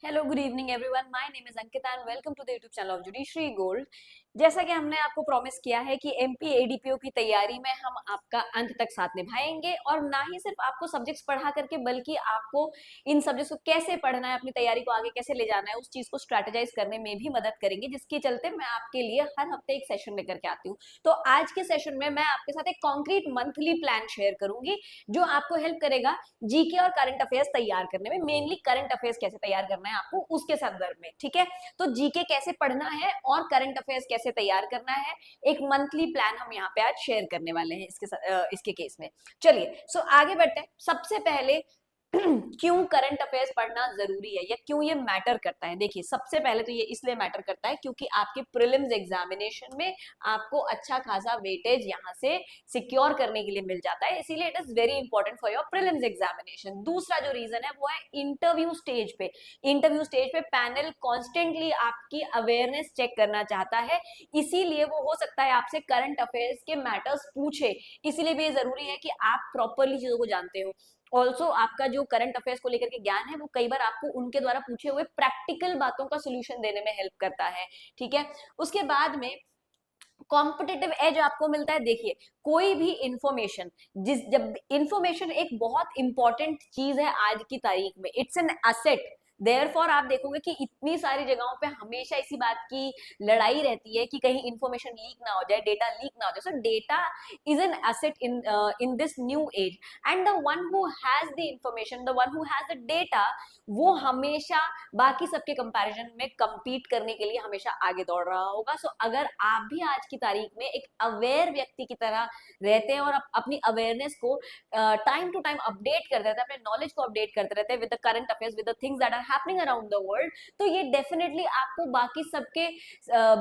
Hello good evening everyone, my name is Ankita and welcome to the YouTube channel of Judiciary Gold. जैसा कि हमने आपको promise किया है कि एमपी एडीपीओ की तैयारी में हम आपका अंत तक साथ निभाएंगे और ना ही सिर्फ आपको सब्जेक्ट्स पढ़ा करके बल्कि आपको इन सब्जेक्ट्स को कैसे पढ़ना है, अपनी तैयारी को आगे कैसे ले जाना है, उस चीज को स्ट्रेटेजाइज करने में भी मदद करेंगे, जिसके चलते मैं आपके लिए हर हफ्ते एक सेशन लेकर के आती हूँ। तो आज के सेशन में मैं आपके साथ एक कॉन्क्रीट मंथली प्लान शेयर करूंगी जो आपको हेल्प करेगा जीके और करंट अफेयर्स तैयार करने में। मेनली करंट अफेयर्स कैसे तैयार करना है आपको उसके संदर्भ में, ठीक है। तो जीके कैसे पढ़ना है और करंट अफेयर्स कैसे तैयार करना है, एक मंथली प्लान हम यहाँ पे आज शेयर करने वाले हैं इसके केस में। चलिए सो आगे बढ़ते हैं। सबसे पहले क्यों करंट अफेयर्स पढ़ना जरूरी है या क्यों ये मैटर करता है। देखिए, सबसे पहले तो ये इसलिए मैटर करता है क्योंकि आपके प्रीलिम्स एग्जामिनेशन में आपको अच्छा खासा वेटेज यहाँ से सिक्योर करने के लिए मिल जाता है, इसीलिए it is very important for your prelims examination. दूसरा जो रीजन है वो है इंटरव्यू स्टेज पे। इंटरव्यू स्टेज पे पैनल कॉन्स्टेंटली आपकी अवेयरनेस चेक करना चाहता है, इसीलिए वो हो सकता है आपसे करंट अफेयर्स के मैटर्स पूछे। इसीलिए भी जरूरी है कि आप प्रॉपरली चीजों को जानते हो। ऑल्सो आपका जो करंट अफेयर्स को लेकर के ज्ञान है वो कई बार आपको उनके द्वारा पूछे हुए प्रैक्टिकल बातों का सोल्यूशन देने में हेल्प करता है, ठीक है। उसके बाद में कॉम्पिटेटिव एज आपको मिलता है। देखिए, कोई भी इंफॉर्मेशन, जिस जब इंफॉर्मेशन एक बहुत इंपॉर्टेंट चीज है आज की तारीख में, इट्स एन एसेट। देयरफॉर आप देखोगे कि इतनी सारी जगहों पे हमेशा इसी बात की लड़ाई रहती है कि कहीं इंफॉर्मेशन लीक ना हो जाए, डेटा लीक ना हो जाए। सो data is an asset in this new age and the one who has the information, the one who has the data, वो हमेशा बाकी सबके कंपैरिजन में compete करने के लिए हमेशा आगे दौड़ रहा होगा। सो अगर आप भी आज की तारीख में एक अवेयर व्यक्ति की तरह रहते हैं और अपनी अवेयरनेस को टाइम टू टाइम अपडेट करते रहते हैं, अपने नॉलेज को अपडेट करते रहते हैं with the current affairs, with the things that are happening around the world, तो ये डेफिनेटली आपको बाकी सबके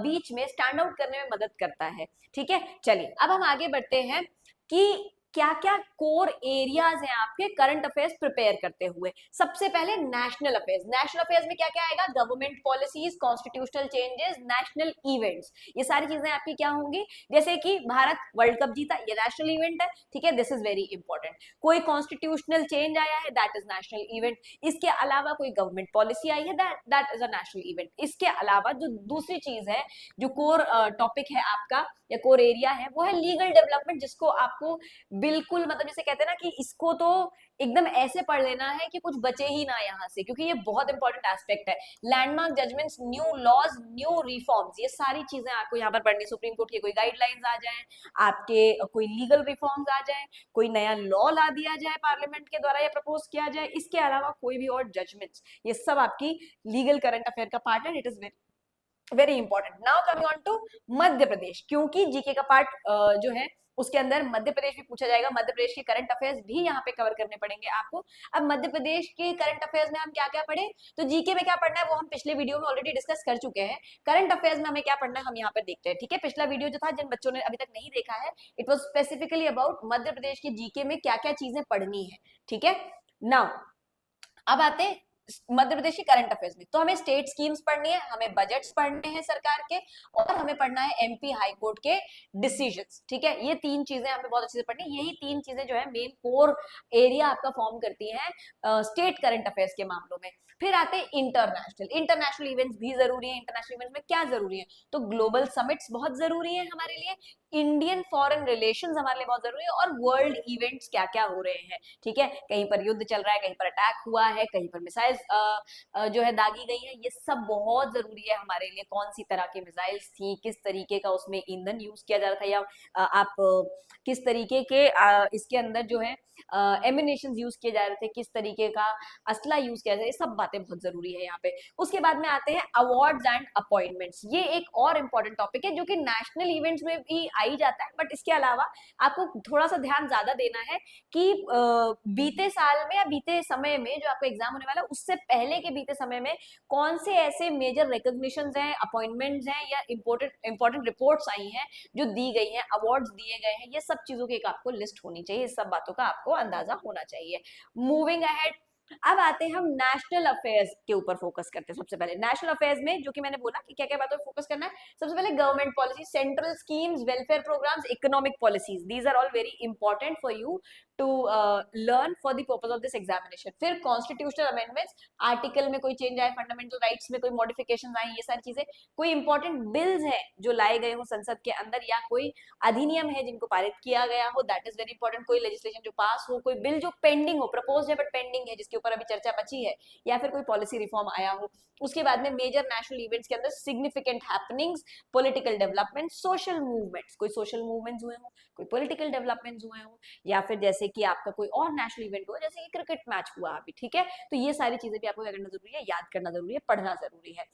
बीच में स्टैंड आउट करने में मदद करता है, ठीक है। चलिए अब हम आगे बढ़ते हैं कि क्या क्या कोर एरियाज हैं आपके करंट अफेयर्स प्रिपेयर करते हुए। सबसे पहले नेशनल अफेयर्स। नेशनल अफेयर्स में क्या क्या आएगा? Government policies, constitutional changes, national events, ये सारी चीजें आपकी क्या होंगी। जैसे कि भारत वर्ल्ड कप जीता, ये नेशनल इवेंट है, ठीक है, दिस इज वेरी इंपॉर्टेंट। कोई कॉन्स्टिट्यूशनल चेंज आया है, दैट इज नेशनल इवेंट। इसके अलावा कोई गवर्नमेंट पॉलिसी आई है, that is a national event. इसके अलावा जो दूसरी चीज है, जो कोर टॉपिक है आपका या कोर एरिया है, वो है लीगल डेवलपमेंट, जिसको आपको बिल्कुल मतलब जैसे कहते हैं ना कि इसको तो एकदम ऐसे पढ़ लेना है कि कुछ बचे ही ना यहाँ से, क्योंकि ये बहुत इंपॉर्टेंट एस्पेक्ट है। Landmark judgments, new laws, new reforms, ये सारी चीजें आपको यहाँ पर पढ़नी। सुप्रीम कोर्ट की कोई गाइडलाइंस आ जाए, आपके कोई लीगल रिफॉर्म्स आ जाए, कोई नया लॉ ला दिया जाए पार्लियामेंट के द्वारा या प्रपोज किया जाए, इसके अलावा कोई भी और जजमेंट्स, ये सब आपकी लीगल करंट अफेयर का पार्ट है। It is very important. Now coming on to Madhya Pradesh, क्योंकि जीके का पार्ट जो है उसके अंदर मध्य प्रदेश भी पूछा जाएगा। मध्य प्रदेश के करंट अफेयर्स भी यहाँ पे कवर करने पड़ेंगे आपको। अब मध्य प्रदेश के करंट अफेयर्स में हम क्या क्या पढ़े, तो जीके में क्या पढ़ना है वो हम पिछले वीडियो में ऑलरेडी डिस्कस कर चुके हैं। करंट अफेयर्स में हमें क्या पढ़ना है हम यहाँ पर देखते हैं, ठीक है। पिछला वीडियो जो था, जिन बच्चों ने अभी तक नहीं देखा है, it was specifically about Madhya Pradesh की जीके में क्या क्या चीजें पढ़नी है, ठीक है। नाउ अब आते हैं मध्य प्रदेश की करंट अफेयर्स में। तो हमें स्टेट स्कीम्स पढ़नी है, हमें बजट्स पढ़ने हैं सरकार के, और हमें पढ़ना है एमपी हाई कोर्ट के डिसीजंस, ठीक है। ये तीन चीजें हमें बहुत अच्छे से पढ़नी है। यही तीन चीजें जो है मेन कोर एरिया आपका फॉर्म करती है स्टेट करंट अफेयर्स के मामलों में। फिर आते हैं इंटरनेशनल। इंटरनेशनल इवेंट्स भी जरूरी है। इंटरनेशनल इवेंट्स में क्या जरूरी है, तो ग्लोबल समिट्स बहुत जरूरी है हमारे लिए, इंडियन फॉरेन रिलेशंस हमारे लिए बहुत जरूरी है, और वर्ल्ड इवेंट्स क्या क्या हो रहे हैं, ठीक है। कहीं पर युद्ध चल रहा है, कहीं पर अटैक हुआ है, कहीं पर मिसाइल्स जो है दागी गई है, ये सब बहुत जरूरी है हमारे लिए। कौन सी तरह की मिसाइल्स थी, किस तरीके का उसमें ईंधन यूज किया जा रहा था, या आप किस तरीके के इसके अंदर जो है एमिनेशन यूज किए जा रहे थे, किस तरीके का असला यूज किया जा रहा है, ये सब बातें बहुत जरूरी है यहाँ पे। उसके बाद में आते हैं अवार्ड्स एंड अपॉइंटमेंट्स। ये एक और इम्पोर्टेंट टॉपिक है जो कि नेशनल इवेंट्स में भी आई जाता है, बट इसके अलावा आपको थोड़ा सा ध्यान ज्यादा देना है कि बीते साल में या बीते समय में जो आपका एग्जाम होने वाला है, उससे पहले के बीते समय में कौन से ऐसे मेजर रिकॉग्निशंस हैं, अपॉइंटमेंट्स हैं, या इंपॉर्टेंट रिपोर्ट्स आई हैं जो दी गई हैं, अवार्ड्स दिए गए हैं, ये सब चीजों की एक आपको लिस्ट होनी चाहिए। इस सब बातों का आपको अंदाजा होना चाहिए। मूविंग अहेड, अब आते हैं हम नेशनल अफेयर्स के ऊपर फोकस करते हैं। सबसे पहले नेशनल अफेयर्स में जो कि मैंने बोला कि क्या क्या बातों पर फोकस करना है, सबसे पहले government policy, central schemes, welfare programs, economic policies, these are all very important for you to learn for the purpose of this examination. फिर कॉन्स्टिट्यूशनल अमेंडमेंट्स, आर्टिकल में कोई चेंज आए, फंडामेंटल राइट्स में कोई मॉडिफिकेशन आए, ये सारी चीजें, कोई इंपॉर्टेंट बिल्स हैं जो लाए गए हो संसद के अंदर, या कोई अधिनियम है जिनको पारित किया गया हो, दैट इज वेरी इंपॉर्टेंट। कोई लेजिस्लेशन जो पास हो, कोई बिल जो पेंडिंग हो, प्रपोज है बट पेंडिंग है, जिसके ऊपर अभी चर्चा बची है, या फिर कोई पॉलिसी रिफॉर्म आया हो। उसके बाद में मेजर नेशनल इवेंट्स के अंदर significant happenings, political development, social movements, कोई सोशल मूवमेंट्स हुए हो, कोई पॉलिटिकल डेवलपमेंट्स हुए हो, या फिर जैसे कि आपका कोई और नेशनल इवेंट हुआ, जैसे कि क्रिकेट मैच हुआ अभी, ठीक है। तो ये सारी चीजें भी आपको क्या करना जरूरी है, याद करना जरूरी है, पढ़ना जरूरी है।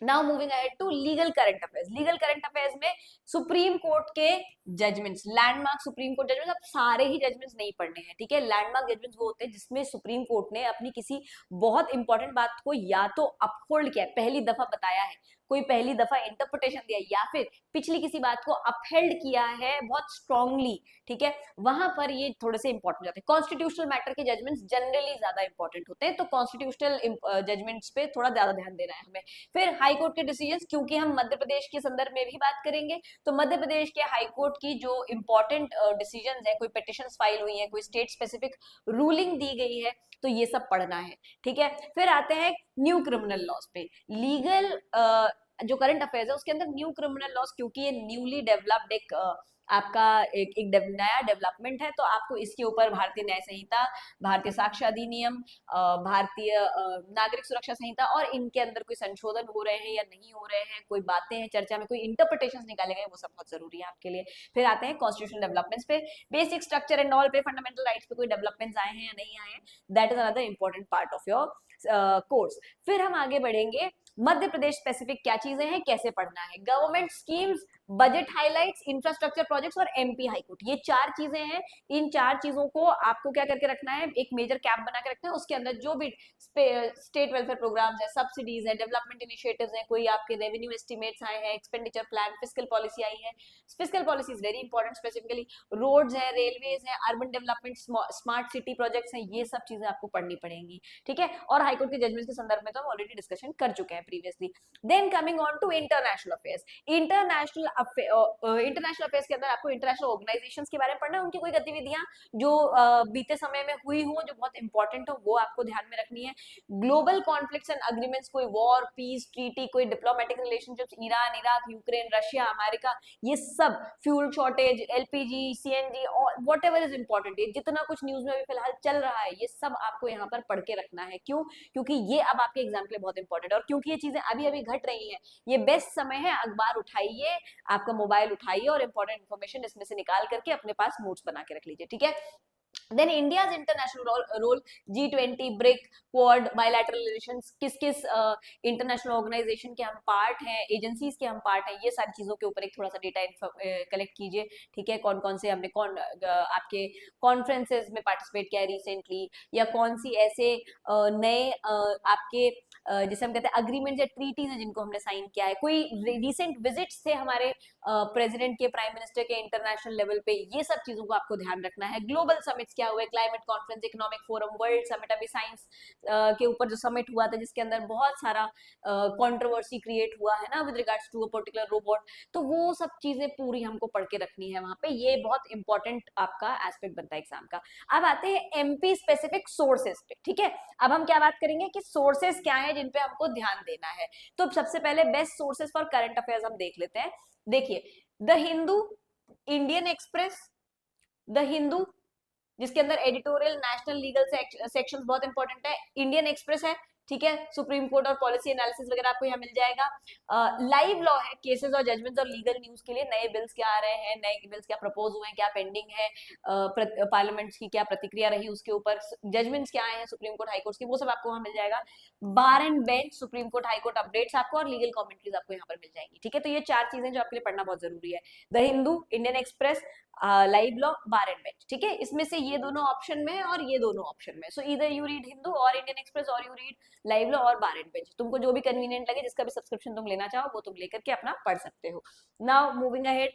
Now moving ahead to legal current affairs. Legal current affairs में सुप्रीम कोर्ट के judgments, landmark supreme court judgments, अब सारे ही जजमेंट्स नहीं पढ़ने हैं, ठीक है। लैंडमार्क जजमेंट्स वो होते हैं जिसमें सुप्रीम कोर्ट ने अपनी किसी बहुत इंपॉर्टेंट बात को या तो अपहोल्ड किया है, पहली दफा बताया है, कोई पहली दफा इंटरप्रिटेशन दिया, या फिर पिछली किसी बात को अपहेल्ड किया है बहुत स्ट्रांगली, ठीक है, वहां पर ये थोड़े से इंपॉर्टेंट जाते हैं। कॉन्स्टिट्यूशनल मैटर के जजमेंट्स जनरली ज्यादा इंपॉर्टेंट होते हैं, तो कॉन्स्टिट्यूशनल जजमेंट्स पे थोड़ा ज्यादा ध्यान देना है हमें। फिर हाई कोर्ट के डिसीजंस, क्योंकि हम मध्य प्रदेश के संदर्भ में भी बात करेंगे, तो मध्य प्रदेश के हाई कोर्ट की जो इंपॉर्टेंट डिसीजंस है, कोई पिटिशंस फाइल हुई है, कोई स्टेट स्पेसिफिक रूलिंग दी गई है, तो ये सब पढ़ना है, ठीक है। फिर आते हैं न्यू क्रिमिनल लॉज पे। लीगल जो करंट अफेयर्स है उसके अंदर न्यू क्रिमिनल लॉज, क्योंकि ये न्यूली डेवलप्ड एक आपका एक नया डेवलपमेंट है, तो आपको इसके ऊपर भारतीय न्याय संहिता, भारतीय साक्ष्य अधिनियम, भारतीय नागरिक सुरक्षा संहिता, और इनके अंदर कोई संशोधन हो रहे हैं या नहीं हो रहे हैं, कोई बातें हैं चर्चा में, कोई इंटरप्रिटेशन निकाले गए, वो सब बहुत जरूरी है आपके लिए। फिर आते हैं कॉन्स्टिट्यूशनल डेवलपमेंट्स पे, बेसिक स्ट्रक्चर एंड ऑल पे, फंडामेंटल राइट्स पे कोई डेवलपमेंट्स आए हैं या नहीं आए हैं, that is another important part of your course. फिर हम आगे बढ़ेंगे, मध्य प्रदेश स्पेसिफिक क्या चीजें हैं, कैसे पढ़ना है, government schemes, budget highlights, infrastructure projects और एमपी हाईकोर्ट, ये चार चीजें हैं। इन चार चीजों को आपको क्या करके रखना है, एक मेजर कैप बना के रखना है। उसके अंदर जो भी स्टेट वेलफेयर प्रोग्राम्स है, सब्सिडीज है, डेवलपमेंट इनिशिएटिव्स है, कोई आपके रेवेन्यू एस्टिमेट्स आए हैं, एक्सपेंडिचर प्लान, फिस्कल पॉलिसी आई है, fiscal policy is very important, specifically roads है, रेलवेज है, urban development, smart city projects हैं, ये सब चीजें आपको पढ़नी पड़ेंगी, ठीक है। और हाईकोर्ट के जजमेंट्स के संदर्भ में तो हम ऑलरेडी डिस्कशन कर चुके हैं previously. Then coming on to international affairs. International affairs के अंदर आपको इंटरनेशनल ऑर्गेनाइजेशंस के बारे में पढ़ना है, उनकी कोई गतिविधियां जो बीते समय में हुई हो, जो बहुत इंपॉर्टेंट हो, वो आपको ध्यान में रखनी है। ग्लोबल कॉन्फ्लिक्ट्स एंड एग्रीमेंट्स, कोई वॉर, पीस, ट्रीटी, कोई diplomatic relationships, Iran, Iraq, Ukraine, Russia, America, ये सब, फ्यूल शॉर्टेज, एलपीजी, सीएनजी, और व्हाटएवर इज इंपॉर्टेंट, ये जितना कुछ न्यूज में अभी फिलहाल चल रहा है, ये सब आपको यहाँ पर पढ़ के रखना है। क्यों? क्योंकि ये अब आपके एग्जाम के लिए बहुत इंपॉर्टेंट है, और क्योंकि ये चीजें अभी अभी घट रही हैं, ये बेस्ट समय है, अखबार उठाइए, आपका मोबाइल उठाइए, और इंपॉर्टेंट इन्फॉर्मेशन इसमें से निकाल करके अपने पास नोट्स बना के रख लीजिए, ठीक है। Then India's international role, G20, BRIC, quad, bilateral relations, किस किस इंटरनेशनल ऑर्गेनाइजेशन के हम पार्ट हैं, एजेंसीज के हम पार्ट हैं, ये सारी चीजों के ऊपर एक थोड़ा सा डेटा कलेक्ट कीजिए, ठीक है। कौन कौन से हमने आपके कॉन्फ्रेंसेज में पार्टिसिपेट किया है रिसेंटली, या कौन सी ऐसे नए आपके जैसे हम कहते हैं अग्रीमेंट या ट्रीटीज है जिनको हमने साइन किया है, कोई रिसेंट विजिट्स थे हमारे प्रेसिडेंट के, प्राइम मिनिस्टर के इंटरनेशनल लेवल पे, ये सब चीजों को आपको ध्यान रखना है। ग्लोबल समिट्स क्या हुए, climate conference, economic forum, world summit, अभी साइंस के ऊपर जो समिट हुआ था जिसके अंदर बहुत सारा कंट्रोवर्सी क्रिएट हुआ है ना with regards to a particular robot, तो वो सब चीजें पूरी हमको पढ़ के रखनी है वहां पे, ये बहुत इंपॉर्टेंट आपका एस्पेक्ट बनता है एग्जाम का। अब आते हैं एमपी स्पेसिफिक सोर्सेस पे, ठीक है। अब हम क्या बात करेंगे कि सोर्सेस क्या है जिन पे हमको ध्यान देना है। तो सबसे पहले best sources for current affairs हम देख लेते हैं। देखिए, the Hindu, Indian express, the Hindu जिसके अंदर एडिटोरियल, नेशनल लीगल सेक्शंस बहुत इंपॉर्टेंट है, इंडियन एक्सप्रेस है, ठीक है, सुप्रीम कोर्ट और पॉलिसी एनालिसिस वगैरह आपको यहाँ मिल जाएगा। लाइव लॉ है, केसेस और जजमेंट्स और लीगल न्यूज के लिए, नए बिल्स क्या आ रहे हैं, नए बिल्स क्या प्रपोज हुए हैं, क्या पेंडिंग है, पार्लियामेंट की क्या प्रतिक्रिया रही उसके ऊपर, जजमेंट्स क्या आए हैं सुप्रीम कोर्ट हाई कोर्ट की, वो सब आपको वहां मिल जाएगा। Bar and bench, supreme court high court updates आपको, और लीगल कमेंट्रीज आपको यहाँ पर मिल जाएंगी, ठीक है। तो ये चार चीजें जो आपके लिए पढ़ना बहुत जरूरी है, the Hindu, Indian express, live law, bar and bench, ठीक है। इसमें से ये दोनों ऑप्शन में है और ये दोनों ऑप्शन में, सो इधर यू रीड हिंदू और इंडियन एक्सप्रेस, और यू रीड लाइव लॉ और बार एंड बेंच, तुमको जो भी कन्वीनियंट लगे, जिसका भी सब्सक्रिप्शन तुम लेना चाहो वो तुम लेकर के अपना पढ़ सकते हो। Now moving ahead,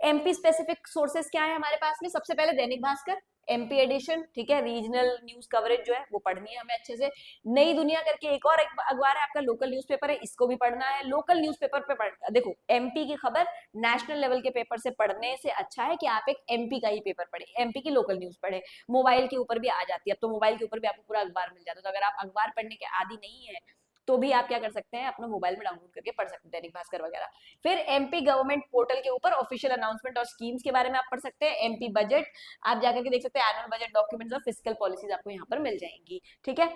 MP specific sources क्या है हमारे पास में? सबसे पहले दैनिक भास्कर, एमपी एडिशन, ठीक है, रीजनल न्यूज कवरेज जो है वो पढ़नी है हमें अच्छे से। नई दुनिया करके एक और अखबार है आपका, लोकल न्यूज़पेपर है, इसको भी पढ़ना है। लोकल न्यूज़पेपर पे देखो, एमपी की खबर नेशनल लेवल के पेपर से पढ़ने से अच्छा है कि आप एक एमपी का ही पेपर पढ़े, एमपी की लोकल न्यूज पढ़े। मोबाइल के ऊपर भी आ जाती है, अब तो मोबाइल के ऊपर भी आपको पूरा अखबार मिल जाता है, तो अगर आप अखबार पढ़ने के आदी नहीं है तो भी आप क्या कर सकते हैं, अपना मोबाइल में डाउनलोड करके पढ़ सकते हैं दैनिक भास्कर वगैरह। फिर एमपी गवर्नमेंट पोर्टल के ऊपर ऑफिशियल अनाउंसमेंट और स्कीम्स के बारे में आप पढ़ सकते हैं। एमपी बजट आप जाकर के देख सकते हैं, एनुअल बजट डॉक्यूमेंट्स और फिजिकल पॉलिसीज आपको यहाँ पर मिल जाएंगी, ठीक है।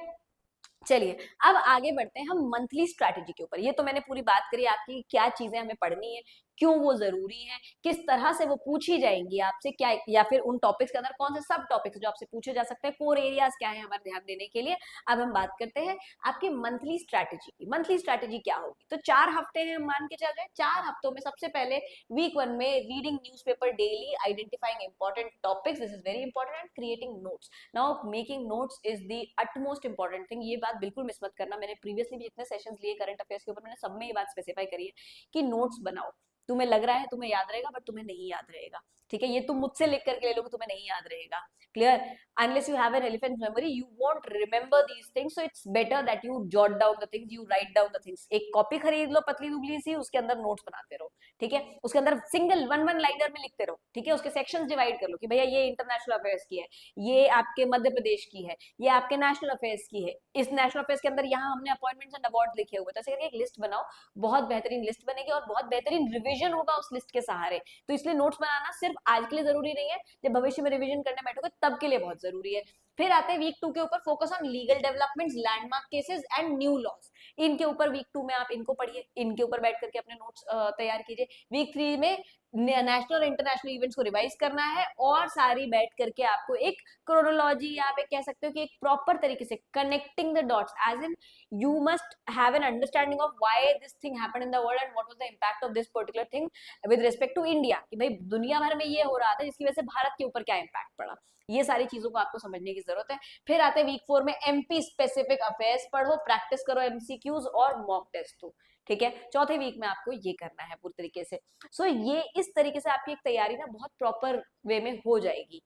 चलिए अब आगे बढ़ते हैं हम मंथली स्ट्रैटेजी के ऊपर। ये तो मैंने पूरी बात करी आपकी, क्या चीजें हमें पढ़नी है, क्यों वो जरूरी है, किस तरह से वो पूछी जाएंगी आपसे, क्या या फिर उन टॉपिक्स के अंदर कौन से सब टॉपिक्स जो आपसे पूछे जा सकते हैं, कोर एरियाज क्या है हमारे ध्यान देने के लिए। अब हम बात करते हैं आपकी मंथली स्ट्रैटेजी की। मंथली स्ट्रैटेजी क्या होगी? तो 4 हफ्ते हैं, हम मान के चल रहे हैं। 4 हफ्तों में सबसे पहले वीक 1 में reading newspaper daily, identifying important topics, this is very important, and creating notes. Now making notes is the utmost important thing, ये बात बिल्कुल मिस मत करना। मैंने प्रीवियसली भी जितने सेशंस लिए करंट अफेयर्स के ऊपर, मैंने सब में ये बात स्पेसिफाई करी है कि नोट्स बनाओ। तुम्हें लग रहा है तुम्हें याद रहेगा, बट तुम्हें नहीं याद रहेगा, ठीक है। ये तुम मुझसे लिख करके ले लो कि तुम्हें नहीं याद रहेगा, clear. Unless you have an elephant memory you won't remember these things, so it's better that you jot down the things, you write down the things. एक कॉपी खरीद लो पतली दुबली सी, उसके अंदर नोट्स बनाते रहो, ठीक है। उसके अंदर सिंगल वन वन लाइनर में लिखते रहो, ठीक है। उसके सेक्शंस डिवाइड कर लो कि भैया ये इंटरनेशनल अफेयर्स की है, ये आपके मध्य प्रदेश की है, ये आपके नेशनल अफेयर्स की है, इस नेशनल अफेयर्स के अंदर यहाँ हमने अपॉइंटमेंट्स एंड अवार्ड लिखे हुए, तो ऐसे करके एक लिस्ट बनाओ। बहुत बेहतरीन लिस्ट बनेगी और बहुत बेहतरीन रिवीजन होगा उस लिस्ट के सहारे। तो इसलिए नोट्स बनाना सिर्फ आज के लिए जरूरी नहीं है, जब भविष्य में रिवीजन करने बैठोगे तब के लिए बहुत जरूरी है। फिर आते हैं वीक 2 के ऊपर, focus on legal developments, landmark cases and new laws. इनके ऊपर वीक 2 में आप इनको पढ़िए, इनके ऊपर बैठ करके अपने नोट्स तैयार कीजिए। वीक 3 में नेशनल और इंटरनेशनल इवेंट्स को रिवाइज करना है, और सारी बैठ करके आपको एक क्रोनोलॉजी, या आप एक कह सकते हो कि एक प्रॉपर तरीके से connecting the dots, as in you must have an understanding of why this thing happened in the world and what was the impact of this particular thing with respect to India, कि भाई दुनिया भर में ये हो रहा था जिसकी वजह से भारत के ऊपर क्या इम्पैक्ट पड़ा। ये सारी चीजों को आपको समझने की जरूरत है। फिर आते हैं वीक 4 में, एमपी स्पेसिफिक अफेयर्स पढ़ो, प्रैक्टिस करो एमसीक्यूज और मॉक टेस्ट दो, ठीक है। चौथे वीक में आपको ये करना है पूरी तरीके से। सो ये इस तरीके से आपकी एक तैयारी ना बहुत प्रॉपर वे में हो जाएगी।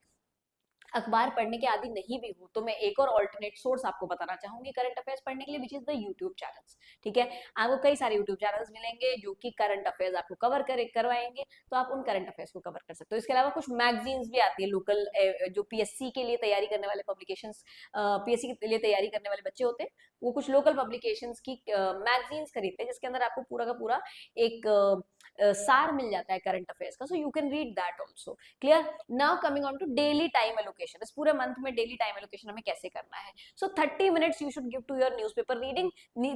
अखबार पढ़ने के आदि नहीं भी हो तो मैं एक और ऑल्टरनेट सोर्स आपको बताना चाहूंगी करंट अफेयर्स पढ़ने के लिए, which is the YouTube channels, ठीक है। आपको कई सारे यूट्यूब चैनल्स मिलेंगे जो कि करंट अफेयर्स आपको कवर करवाएंगे, तो आप उन करंट अफेयर्स को कवर कर सकते हो। इसके अलावा कुछ मैगजीन्स भी आती है लोकल, जो पीएससी के लिए तैयारी करने वाले पब्लिकेशंस, पीएससी के लिए तैयारी करने वाले बच्चे होते हैं, वो कुछ लोकल पब्लिकेशंस की मैगजीन्स खरीदते हैं, जिसके अंदर आपको पूरा का पूरा एक सार मिल जाता है करंट अफेयर्स का। So you can read that also, clear. Now coming on to daily time allocation, इस पूरे मंथ में डेली टाइम एलोकेशन हमें कैसे करना है। So 30 minutes you should give to your newspaper reading.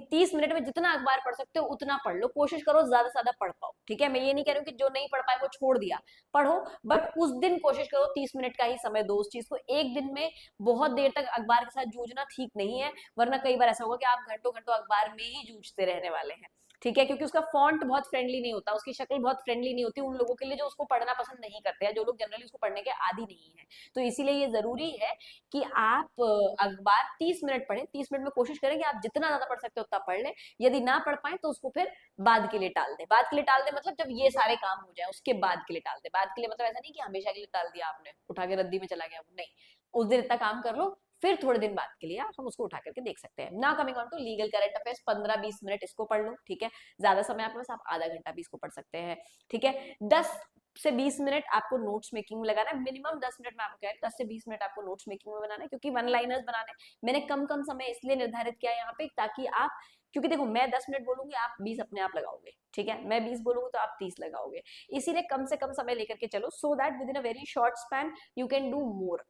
30 minute में जितना अखबार पढ़ सकते हो उतना पढ़ लो, कोशिश करो ज्यादा से ज्यादा पढ़ पाओ, ठीक है। मैं ये नहीं कह रही हूँ कि जो नहीं पढ़ पाए वो छोड़ दिया, पढ़ो, बट उस दिन कोशिश करो 30 मिनट का ही समय दो उस चीज को। एक दिन में बहुत देर तक अखबार के साथ जूझना ठीक नहीं है, वरना कई बार ऐसा होगा कि आप घंटों घंटों अखबार में ही जूझते रहने वाले हैं, ठीक है। क्योंकि उसका फॉन्ट बहुत फ्रेंडली नहीं होता, उसकी शक्ल बहुत फ्रेंडली नहीं होती उन लोगों के लिए जो उसको पढ़ना पसंद नहीं करते हैं, जो लोग जनरली उसको पढ़ने के आदी नहीं है। तो इसीलिए ये जरूरी है कि आप अखबार 30 मिनट पढ़ें। 30 मिनट में कोशिश करें कि आप जितना ज्यादा पढ़ सकते हो उतना पढ़ लें। यदि ना पढ़ पाए तो उसको फिर बाद के लिए टाल दें। बाद के लिए टाल दें मतलब जब ये सारे काम हो जाए उसके बाद के लिए टाल दें। बाद के लिए मतलब ऐसा नहीं कि हमेशा के लिए टाल दिया आपने, उठा के रद्दी में चला गया, नहीं। उस दिन इतना काम कर लो, फिर थोड़े दिन बाद के लिए आप हम उसको उठा करके देख सकते हैं। ना coming on to legal current affairs, 15-20 minute इसको पढ़ लो, ठीक है। ज्यादा समय आपके पास, आप आधा घंटा भी इसको पढ़ सकते हैं, ठीक है। 10 से 20 मिनट आपको नोट्स मेकिंग में लगाना है, मिनिमम 10 मिनट में आपको क्या है, 10 से 20 मिनट आपको नोट्स मेकिंग में बनाना है, क्योंकि वन लाइनर्स बनाने मैंने कम कम समय इसलिए निर्धारित किया यहाँ पे, ताकि आप, क्योंकि देखो मैं 10 मिनट बोलूंगी, आप 20 अपने आप लगाओगे, ठीक है। मैं 20 बोलूंगी तो आप 30 लगाओगे, इसीलिए कम से कम समय लेकर के चलो, so that with in a very short span you can do more,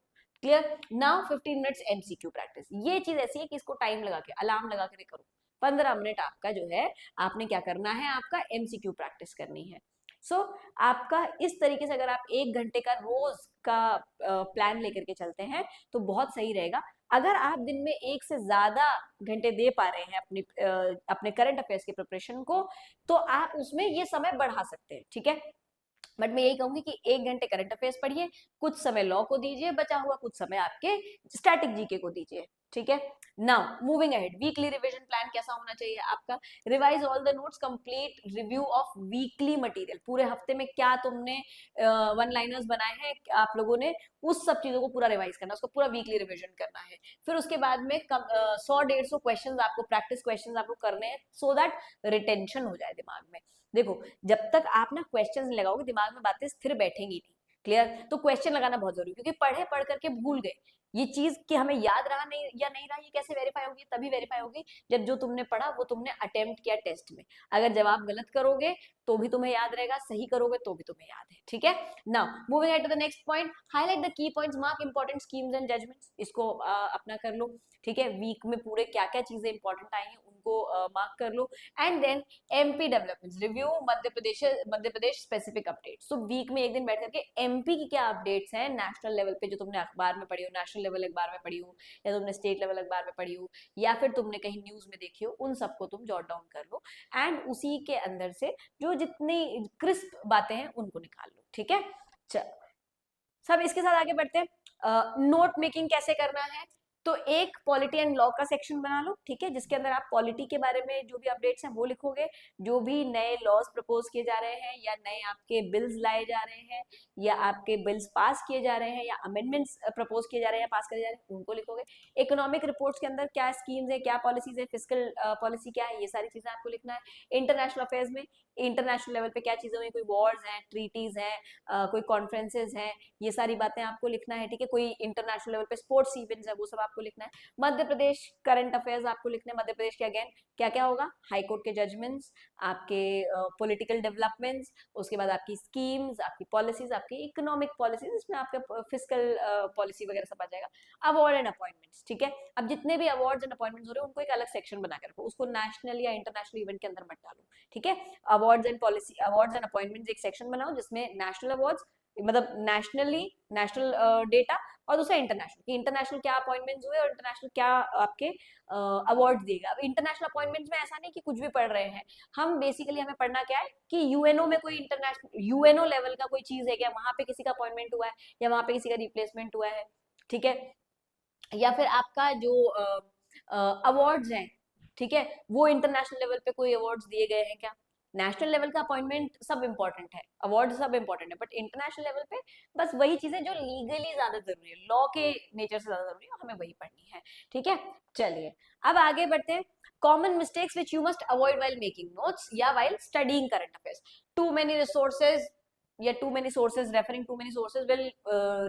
clear. Now 15 minutes MCQ practice. ये चीज ऐसी है कि इसको टाइम लगा के, अलार्म लगा के करो। 15 मिनट आपका जो है, आपने क्या करना है, आपका एमसीक्यू प्रैक्टिस करनी है। सो आपका इस तरीके से अगर आप 1 घंटे का रोज का प्लान लेकर के चलते हैं तो बहुत सही रहेगा। अगर आप दिन में 1 से ज्यादा घंटे दे पा रहे हैं अपने करंट अफेयर्स के प्रिपरेशन को, तो आप उसमें ये समय बढ़ा सकते हैं, ठीक है। बट मैं यही कहूंगी कि 1 घंटे करंट अफेयर्स पढ़िए, कुछ समय लॉ को दीजिए, बचा हुआ कुछ समय आपके स्टैटिक जीके को दीजिए, ठीक है। Now moving ahead, weekly revision plan कैसा होना चाहिए आपका? Revise all the notes, complete review of weekly material, पूरे हफ्ते में क्या तुमने वन लाइनर्स बनाए हैं आप लोगों ने, उस सब चीजों को पूरा रिवाइज करना, उसको पूरा वीकली रिवीजन करना है। फिर उसके बाद में 100-150 क्वेश्चन आपको, प्रैक्टिस क्वेश्चन आपको करने हैं, सो दैट रिटेंशन हो जाए दिमाग में। देखो, जब तक आप ना क्वेश्चंस लगाओगे दिमाग में बातें स्थिर बैठेंगी नहीं, क्लियर? तो क्वेश्चन लगाना बहुत जरूरी, क्योंकि पढ़े पढ़ करके भूल गए, ये चीज कि हमें याद रहा नहीं या नहीं रहा, ये कैसे वेरीफाई होगी? तभी वेरीफाई होगी जब जो तुमने पढ़ा वो तुमने अटेम्प्ट किया टेस्ट में। अगर जवाब गलत करोगे तो भी तुम्हें याद रहेगा, सही करोगे तो भी तुम्हें याद है, ठीक है। Now moving to the next point, highlight the key points, mark important schemes and judgments, इसको अपना कर लो, ठीक है। वीक में पूरे क्या क्या चीजें इंपॉर्टेंट आई हैं उनको मार्क कर लो। And then MP developments review, Madhya Pradesh specific updates, तो वीक में एक दिन बैठ करके एमपी की क्या अपडेट्स हैं नेशनल लेवल पे, जो तुमने अखबार में पढ़ी हो, नेशनल लेवल अखबार में पढ़ी हो, या तुमने स्टेट लेवल अखबार में पढ़ी हो, या फिर तुमने कहीं न्यूज में देखी हो, उन सबको तुम जॉट डाउन कर लो। एंड उसी के अंदर से जो जितनी क्रिस्प बातें हैं उनको निकाल लो, ठीक है। सब इसके साथ आगे बढ़ते हैं। नोट मेकिंग कैसे करना है? तो एक पॉलिटी एंड लॉ का सेक्शन बना लो, ठीक है, जिसके अंदर आप पॉलिटी के बारे में जो भी अपडेट्स हैं वो लिखोगे, जो भी नए लॉज प्रपोज किए जा रहे हैं, या नए आपके बिल्स लाए जा रहे हैं, या आपके बिल्स पास किए जा रहे हैं, या अमेंडमेंट्स प्रपोज किए जा रहे हैं, पास किए जा रहे हैं, उनको लिखोगे। इकोनॉमिक रिपोर्ट्स के अंदर क्या स्कीम्स है, क्या पॉलिसीज है, फिजिकल पॉलिसी क्या है, ये सारी चीजें आपको लिखना है। इंटरनेशनल अफेयर्स में इंटरनेशनल लेवल पे क्या चीजें हुई, कोई वॉर्स हैं, ट्रीटीज हैं, कोई कॉन्फ्रेंसेज हैं, ये सारी बातें आपको लिखना है, ठीक है। कोई इंटरनेशनल लेवल पे स्पोर्ट्स इवेंट्स है, वो सब आपको लिखना है। मध्य प्रदेश करंट अफेयर्स आपको लिखने हैं, मध्य प्रदेश के अगेन क्या क्या होगा, हाई कोर्ट के जजमेंट्स, आपके पॉलिटिकल डेवलपमेंट्स, उसके बाद आपकी स्कीम्स, आपकी पॉलिसीज, आपकी इकोनॉमिक पॉलिसीज, इसमें आपका फिजिकल पॉलिसी वगैरह सब आ जाएगा। अवार्ड एंड अपॉइंटमेंट्स, ठीक है। अब जितने भी अवार्ड्स एंड अपॉइंटमेंट्स हो रहे हैं उनको एक अलग सेक्शन बना के रखो, उसको नेशनल या इंटरनेशनल इवेंट के अंदर मत डालो, ठीक है। Awards and policy, awards and appointments एक सेक्शन बनाओ जिसमें नेशनल अवार्ड्स, मतलब नेशनली नेशनल डेटा, और दूसरा इंटरनेशनल, इंटरनेशनल क्या अपॉइंटमेंट्स हुए और इंटरनेशनल क्या आपके अवार्ड देगा। अब इंटरनेशनल अपॉइंटमेंट्स में ऐसा नहीं कि कुछ भी पढ़ रहे हैं हम, बेसिकली हमें पढ़ना क्या है कि यूएनओ में कोई इंटरनेशनल यूएनओ लेवल का कोई चीज है क्या, वहां पे किसी का अपॉइंटमेंट हुआ है, या वहां पे किसी का रिप्लेसमेंट हुआ है, ठीक है। या फिर आपका जो अवार्ड्स हैं, ठीक है, वो इंटरनेशनल लेवल पे कोई अवार्ड्स दिए गए हैं क्या। नेशनल लेवल का अपॉइंटमेंट सब इंपॉर्टेंट है, अवार्ड सब इंपॉर्टेंट है, बट इंटरनेशनल लेवल पे बस वही चीजें जो लीगली ज्यादा जरूरी है, लॉ के नेचर से ज्यादा जरूरी है, हमें वही पढ़नी है, ठीक है। चलिए अब आगे बढ़ते हैं। Common mistakes which you must avoid while making notes या while studying current affairs, too many resources या too many sources, referring too many sources will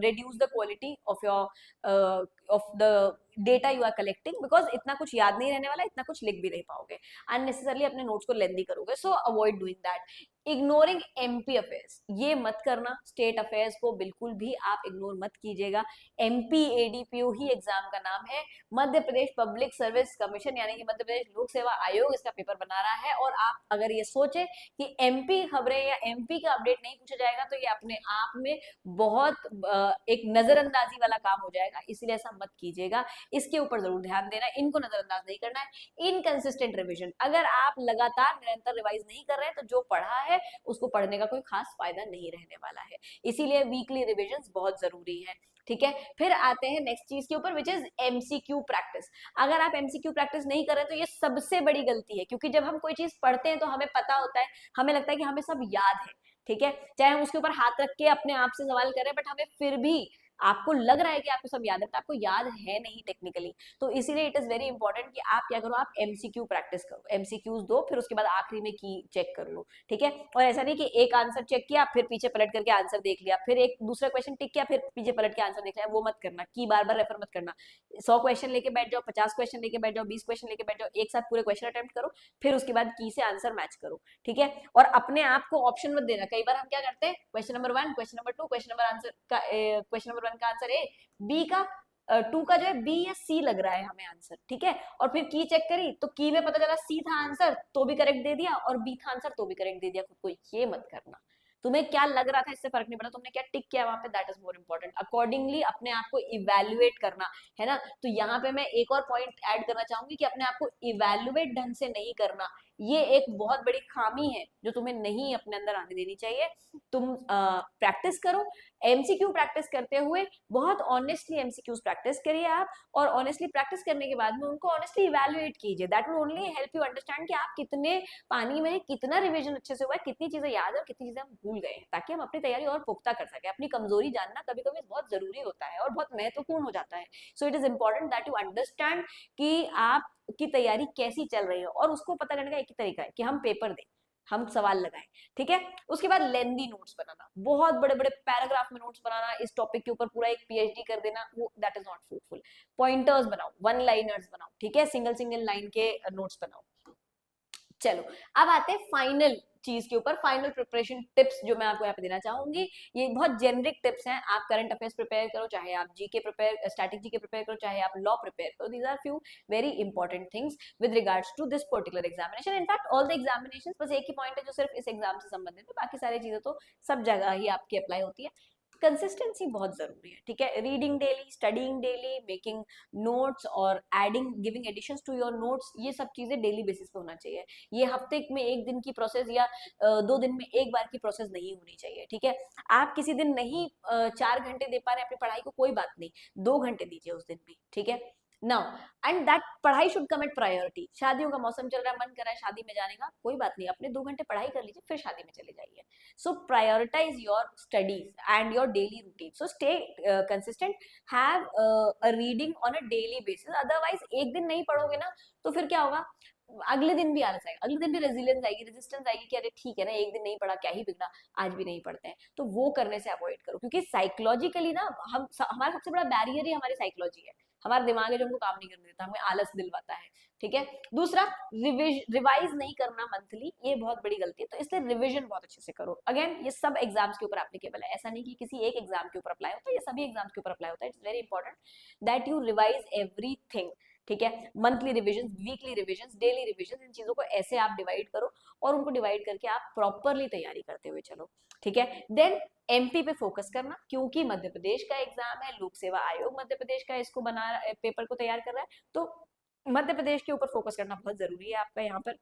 reduce the quality of the data you are collecting, because इतना कुछ याद नहीं रहने वाला, इतना कुछ लिख भी नहीं पाओगे, अननेसेसरली अपने नोट्स को लेंदी करोगे, सो avoid doing that. Ignoring MP affairs, ये मत करना, स्टेट अफेयर्स को बिल्कुल भी आप इग्नोर मत कीजिएगा। एमपी एडीपीओ ही एग्जाम का नाम है, Madhya Pradesh public service commission यानी कि मध्य प्रदेश लोक सेवा आयोग इसका पेपर बना रहा है, और आप अगर ये सोचे कि एमपी खबरें या एमपी का अपडेट नहीं पूछा जाएगा तो ये अपने आप में बहुत एक नजरअंदाजी वाला काम हो जाएगा, इसलिए ऐसा मत कीजिएगा, इसके ऊपर जरूर ध्यान देना, इनको नजरअंदाज नहीं करना है। इनकंसिस्टेंट रिवीजन, अगर आप लगातार निरंतर रिवाइज नहीं कर रहे हैं तो जो पढ़ा है उसको पढ़ने का कोई खास फायदा नहीं रहने वाला है, इसीलिए वीकली रिविजन बहुत जरूरी है, ठीक है। फिर आते हैं नेक्स्ट चीज के ऊपर, विच इज एमसीक्यू प्रैक्टिस। अगर आप एमसीक्यू प्रैक्टिस नहीं कर रहे तो ये सबसे बड़ी गलती है, क्योंकि जब हम कोई चीज पढ़ते हैं तो हमें पता होता है, हमें लगता है कि हमें सब याद है, ठीक है, चाहे हम उसके ऊपर हाथ रख के अपने आप से सवाल करें, बट हमें फिर भी आपको लग रहा है कि आपको सब याद है, तो आपको याद है नहीं टेक्निकली, तो इसीलिए इट इज वेरी इंपॉर्टेंट कि आप क्या करो, आप एमसीक्यू प्रैक्टिस करो, एमसीक्यूज दो, फिर उसके बाद आखिरी में की चेक कर लो, ठीक है। और ऐसा नहीं कि एक आंसर चेक किया फिर पीछे पलट करके आंसर देख लिया, फिर एक दूसरा क्वेश्चन टिक किया फिर पीछे पलट के आंसर देख लिया, वो मत करना, की बार बार रेफर मत करना। 100 क्वेश्चन लेके बैठ जाओ, 50 क्वेश्चन लेके बैठ जाओ, 20 क्वेश्चन लेके बैठ जाओ, एक साथ पूरे क्वेश्चन अटेम्प्ट करो, फिर उसके बाद की से आंसर मैच करो, ठीक है। और अपने आप को ऑप्शन मत देना, कई बार हम क्या करते हैं, question number 1, question number 2, question number answer का क्वेश्चन नंबर 1 का आंसर ए, बी का 2 का जो है बी या सी लग रहा है हमें आंसर, ठीक है, और फिर की चेक करी तो की में पता चला सी था आंसर तो भी करेक्ट दे दिया, और बी था आंसर तो भी करेक्ट दे दिया खुद को, ये मत करना। तुम्हें क्या लग रहा था इससे फर्क नहीं पड़ा, तुमने क्या टिक किया वहां पे, that is more important. Accordingly अपने आप को इवेल्युएट करना है ना, तो यहाँ पे मैं एक और पॉइंट ऐड करना चाहूंगी कि अपने आप को इवेल्युएट ढंग से नहीं करना, ये एक बहुत बड़ी खामी है जो तुम्हें नहीं अपने अंदर आने देनी चाहिए। तुम प्रैक्टिस करो, एमसीक्यू प्रैक्टिस करते हुए बहुत ऑनेस्टली एमसीक्यूज प्रैक्टिस करिए आप, और ऑनेस्टली प्रैक्टिस करने के बाद में उनको ऑनेस्टली इवैल्यूएट कीजिए। That will only help you understand कि आप कितने पानी में, कितना रिवीजन अच्छे से हुआ है, कितनी चीजें याद है और कितनी चीजें हम भूल गए हैं, ताकि हम अपनी तैयारी और पुख्ता कर सके। अपनी कमजोरी जानना कभी कभी बहुत जरूरी होता है और बहुत महत्वपूर्ण हो जाता है। So it is important that you understand कि आप की तैयारी कैसी चल रही है, और उसको पता करने का एक ही तरीका है कि हम पेपर दें, हम सवाल लगाएं, ठीक है। उसके बाद लेंदी नोट्स बनाना, बहुत बड़े बड़े पैराग्राफ में नोट्स बनाना, इस टॉपिक के ऊपर पूरा एक पीएचडी कर देना, वो that is not fruitful. Pointers बनाओ, वन लाइनर्स बनाओ, ठीक है, सिंगल सिंगल लाइन के नोट्स बनाओ। चलो, अब आते हैं फाइनल चीज के ऊपर, फाइनल प्रिपरेशन टिप्स जो मैं आपको यहाँ पे देना चाहूंगी। ये बहुत जेनरिक टिप्स हैं। आप करंट अफेयर्स प्रिपेयर करो, चाहे आप GK prepare, static GK prepare करो, चाहे आप लॉ प्रिपेयर करो, these are few very important things with regards to this particular examination. In fact all the examination, बस एक ही पॉइंट है जो सिर्फ इस एग्जाम से संबंधित है, बाकी सारी चीजें तो सब जगह ही आपकी अप्लाई होती है। कंसिस्टेंसी बहुत जरूरी है, ठीक है। Reading daily, studying daily, making notes और adding, giving additions to your notes, ये सब चीजें डेली बेसिस पे होना चाहिए। ये हफ्ते में एक दिन की प्रोसेस या 2 दिन में एक बार की प्रोसेस नहीं होनी चाहिए, ठीक है। आप किसी दिन नहीं 4 घंटे दे पा रहे अपनी पढ़ाई को, कोई बात नहीं, 2 घंटे दीजिए उस दिन भी, ठीक है। नाउ एंड दैट पढ़ाई शुड कम एट प्रायोरिटी। शादियों का मौसम चल रहा है, मन कर रहा है शादी में जाने का, कोई बात नहीं, अपने 2 घंटे पढ़ाई कर लीजिए, फिर शादी में चले जाइए। So prioritize your studies and your daily routine. So stay consistent, have a reading on a daily basis. Otherwise एक दिन नहीं पढ़ोगे ना तो फिर क्या होगा, अगले दिन भी आलस आएगा, अगले दिन भी रेजिलियंस आएगी, रेजिस्टेंस आएगी कि अरे ठीक है ना, एक दिन नहीं पढ़ा, क्या ही बिगड़ा, आज भी नहीं पढ़ते हैं। तो वो करने से अवॉइड करो, क्योंकि साइकोलॉजिकली ना हमारा सबसे बड़ा बैरियर ही हमारी साइकोलॉजी है, हमारा दिमाग है जो हमको काम नहीं करने देता, हमें आलस दिलवाता है, ठीक है। दूसरा, रिवाइज नहीं करना मंथली, ये बहुत बड़ी गलती है, तो इसलिए रिवीजन बहुत अच्छे से करो। अगेन ये सब एग्जाम्स के ऊपर एप्लीकेबल है, ऐसा नहीं कि किसी एक एग्जाम के ऊपर अप्लाई होता है, ये सभी एग्जाम्स के ऊपर अप्लाई होता है। It's very important that you revise everything, ठीक है। Monthly revision, weekly revision, daily revision, इन चीजों को ऐसे आप डिवाइड करो, और उनको डिवाइड करके आप प्रॉपरली तैयारी करते हुए चलो, ठीक है। देन एमपी पे फोकस करना, क्योंकि मध्य प्रदेश का एग्जाम है, लोक सेवा आयोग मध्य प्रदेश का इसको बना पेपर को तैयार कर रहा है, तो मध्य प्रदेश के ऊपर फोकस करना बहुत जरूरी है आपका यहाँ पर।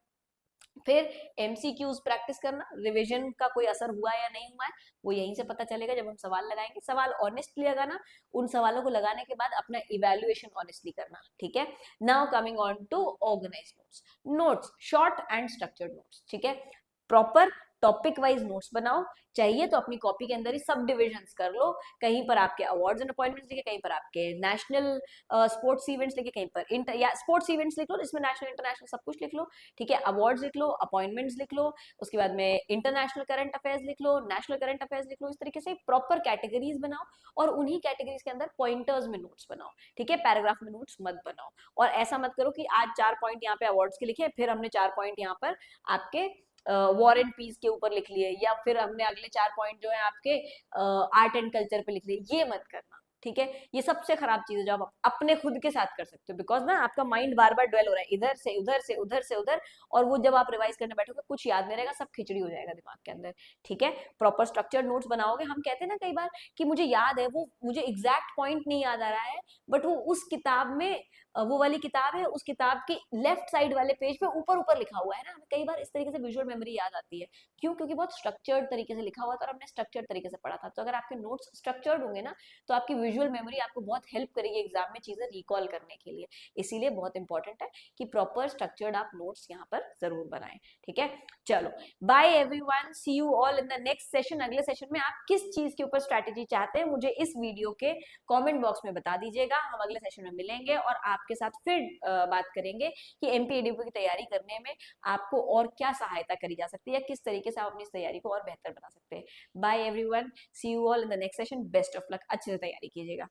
फिर एमसीक्यूज प्रैक्टिस करना, रिवीजन का कोई असर हुआ या नहीं हुआ है वो यहीं से पता चलेगा जब हम सवाल लगाएंगे। सवाल ऑनेस्टली लगाना, उन सवालों को लगाने के बाद अपना इवैल्यूएशन ऑनेस्टली करना, ठीक है। Now coming on to organize notes, notes short and structured notes, ठीक है। प्रॉपर टॉपिक वाइज नोट्स बनाओ, चाहिए तो अपनी कॉपी के अंदर ही सब डिविजन्स कर लो, कहीं पर आपके अवार्ड्स एंड अपॉइंटमेंट्स लिखे, कहीं पर आपके नेशनल स्पोर्ट्स इवेंट्स लिखे, कहीं पर इंटर या स्पोर्ट्स इवेंट्स लिख लो, इसमें नेशनल इंटरनेशनल सब कुछ लिख लो, ठीक है। अवार्ड्स लिख लो, अपॉइंटमेंट्स लिख लो, उसके बाद में इंटरनेशनल करंट अफेयर्स लिख लो, नेशनल करंट अफेयर्स लिख लो। इस तरीके से प्रॉपर कैटेगरीज बनाओ, और उन्हीं कैटेगरीज के अंदर पॉइंटर्स में नोट्स बनाओ, ठीक है। पैराग्राफ में नोट्स मत बनाओ, और ऐसा मत करो कि आज 4 पॉइंट यहाँ पे अवार्ड्स के लिखे, फिर हमने 4 पॉइंट यहाँ पर आपके वॉर एंड पीस के ऊपर लिख लिए, या फिर हमने अगले 4 पॉइंट जो है आपके आर्ट एंड कल्चर पे लिख लिए। ये मत करना, ठीक है। ये सबसे खराब चीज है जो आप अपने खुद के साथ कर सकते हो, बिकॉज ना आपका माइंड बार बार ड्वेल हो रहा है इधर से उधर से उधर से उधर, और वो जब आप रिवाइज करने बैठोगे कुछ याद नहीं रहेगा, सब खिचड़ी हो जाएगा दिमाग के अंदर, ठीक है। प्रॉपर स्ट्रक्चर्ड नोट्स बनाओगे। हम कहते हैं ना कई बार कि मुझे याद है, वो मुझे एग्जैक्ट पॉइंट नहीं याद आ रहा है, बट वो उस किताब में, वो वाली किताब है, उस किताब के लेफ्ट साइड वाले पेज पे ऊपर ऊपर लिखा हुआ है ना, हमें कई बार इस तरीके से विजुअल मेमोरी याद आती है। क्यों? क्योंकि बहुत स्ट्रक्चर्ड तरीके से लिखा हुआ था और हमने स्ट्रक्चर्ड तरीके से पढ़ा था। तो अगर आपके नोट्स स्ट्रक्चर्ड होंगे ना, तो आपकी विजुअल मेमोरी आपको बहुत हेल्प करेगी एग्जाम में चीजें रिकॉल करने के लिए। इसीलिए बहुत इंपॉर्टेंट है कि प्रॉपर स्ट्रक्चर्ड आप नोट्स यहाँ पर जरूर बनाएं, ठीक है। चलो, bye everyone, see you all in the next session. अगले सेशन में आप किस चीज के ऊपर स्ट्रैटेजी चाहते हैं मुझे इस वीडियो के कमेंट बॉक्स में बता दीजिएगा। हम अगले सेशन में मिलेंगे और आपके साथ फिर बात करेंगे कि एमपीएडीपी की तैयारी करने में आपको और क्या सहायता करी जा सकती है, या किस तरीके से आप अपनी तैयारी को और बेहतर बना सकते हैं। Bye everyone, see you all in the next session. Best of luck, अच्छे से तैयारी कीजिएगा।